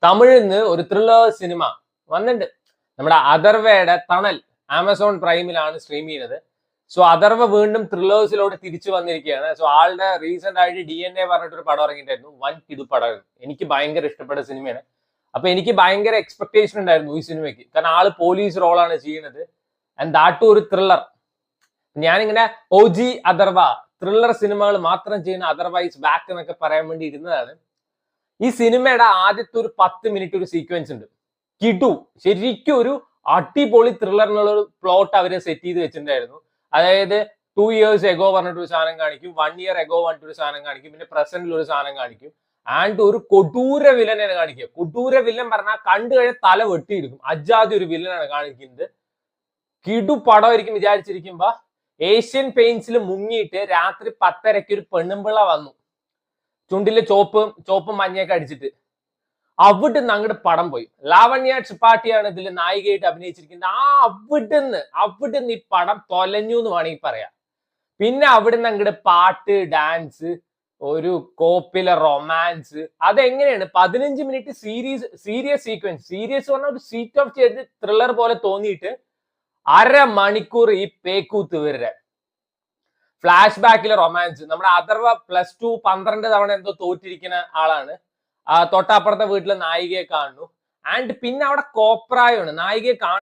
തമിഴിൽ നിന്ന് ഒരു ത്രില്ലർ സിനിമ വന്നിട്ടുണ്ട്. നമ്മുടെ അഥർവയുടെ തണൽ ആമസോൺ പ്രൈമിലാണ് സ്ട്രീം ചെയ്യുന്നത്. സോ അഥർവ വീണ്ടും ത്രില്ലേഴ്സിലോട്ട് തിരിച്ചു വന്നിരിക്കുകയാണ്. സോ ആളുടെ റീസെന്റ് ആയിട്ട് DNA പറഞ്ഞിട്ടൊരു പടം ഇറങ്ങിയിട്ടായിരുന്നു. വൻ കിടു പടമായിരുന്നു. എനിക്ക് ഭയങ്കര ഇഷ്ടപ്പെട്ട സിനിമയാണ്. അപ്പൊ എനിക്ക് ഭയങ്കര എക്സ്പെക്ടേഷൻ ഉണ്ടായിരുന്നു ഈ സിനിമയ്ക്ക്. കാരണം ആള് പോലീസ് റോളാണ് ചെയ്യുന്നത്. ആൻഡ് ദാറ്റ് ഒരു ത്രില്ലർ. ഞാനിങ്ങനെ OG അഥർവ ത്രില്ലർ സിനിമകൾ മാത്രം ചെയ്യുന്ന അഥർവ ഈസ് ബാക്ക് എന്നൊക്കെ പറയാൻ വേണ്ടി ഇരുന്നതാണ്. ഈ സിനിമയുടെ ആദ്യത്തെ ഒരു 10 മിനിറ്റ് ഒരു സീക്വൻസ് ഉണ്ട്. കിടു ശരിക്കും ഒരു അടിപൊളി ത്രില്ലറിനുള്ള ഒരു പ്ലോട്ട് അവര് സെറ്റ് ചെയ്ത് വെച്ചിട്ടുണ്ടായിരുന്നു. അതായത് 2 years എഗോ പറഞ്ഞിട്ടൊരു സാധനം കാണിക്കും, 1 year എഗോ പറഞ്ഞിട്ടൊരു സാധനം കാണിക്കും, പിന്നെ പ്രസന്റിൽ ഒരു സാധനം കാണിക്കും. ആൻഡ് ഒരു കൊടൂര വില്ലനാണ് കാണിക്കുക. കൊടൂര വില്ലൻ പറഞ്ഞാൽ കണ്ടു കഴിഞ്ഞാൽ തല വെട്ടിയെടുക്കും. അജാതി ഒരു വില്ലനാണ് കാണിക്കുന്നത്. കിടു പടമായിരിക്കും വിചാരിച്ചിരിക്കുമ്പോ ഏഷ്യൻ പെയിന്റ്സിൽ മുങ്ങിയിട്ട് രാത്രി 10:30 ഒരു പെണ്ണുമ്പിള്ള വന്നു, ചുണ്ടില് ചോപ്പും മഞ്ഞയൊക്കെ അടിച്ചിട്ട്. അവിടുന്ന് അങ്ങോട്ട് പടം പോയി. ലാവണ്യ ത്രിപാഠിയാണ് ഇതിൽ നായികയായിട്ട് അഭിനയിച്ചിരിക്കുന്നത്. അവിടുന്ന് ഈ പടം തൊലഞ്ഞു എന്ന് വേണമെങ്കിൽ പറയാം. പിന്നെ അവിടുന്ന് അങ്ങോട്ട് പാട്ട്, ഡാൻസ്, ഒരു കോപ്പിലെ റൊമാൻസ്. അതെങ്ങനെയാണ് 15 മിനിറ്റ് സീരിയസ് സീക്വൻസ്, സീരിയസ് പറഞ്ഞാൽ ഒരു സീറ്റ് ഓഫ് ചെയ്ത് ത്രില്ലർ പോലെ തോന്നിയിട്ട് 1/2 മണിക്കൂർ ഈ പേക്കൂത്ത് വരെ ഫ്ലാഷ് ബാക്കിലെ റൊമാൻസ്. നമ്മുടെ അഥർവ +2 12 തവണ എന്തോ തോറ്റിരിക്കുന്ന ആളാണ്. തൊട്ടപ്പുറത്തെ വീട്ടിലെ നായികയെ കാണുന്നു. ആൻഡ് പിന്നെ അവിടെ കോപ്രായമാണ്. നായികയെ